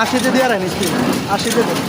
80তে দিয়ে রাখেন স্পিড 80তে দেন।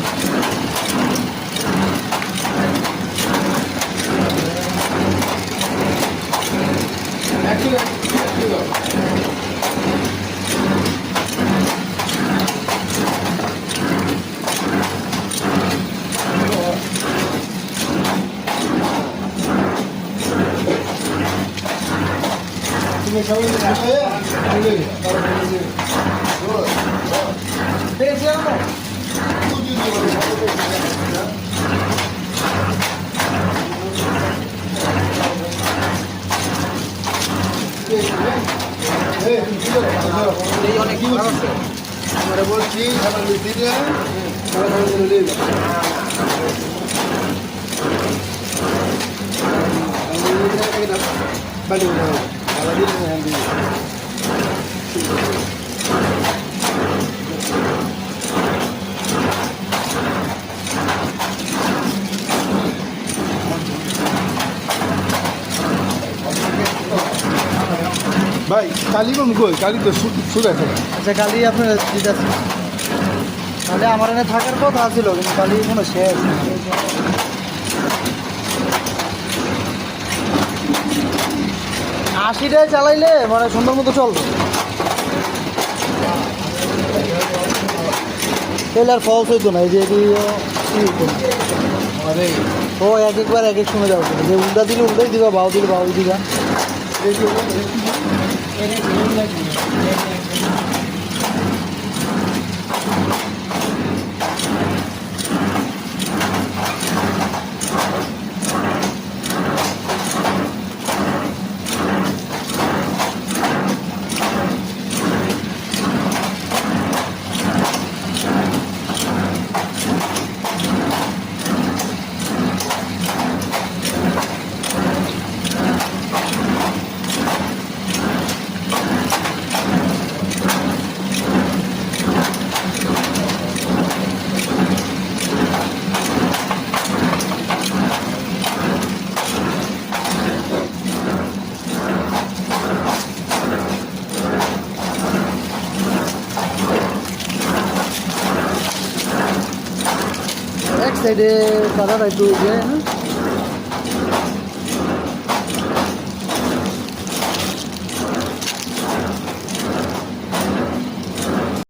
আমরা বলছি আমার মিস্ত্রিরা ভাই কালি কোন কই কালি তো শুরু আছে। আচ্ছা কালি আপনার দিতে তাহলে আমার এখানে থাকার কথা ছিল কিন্তু কালি কোনো শেষ 80টায় চালাইলে মানে সুন্দর মতো চলবে। তাহলে আর ফলস হইতো না এই যে ও এক একবার এক এক সময় যাওয়া যে উল্টা দিলে উল্টাই দিবা বাউ দিলে বাউ দিবা। এক সাইডে কাদা রাখতে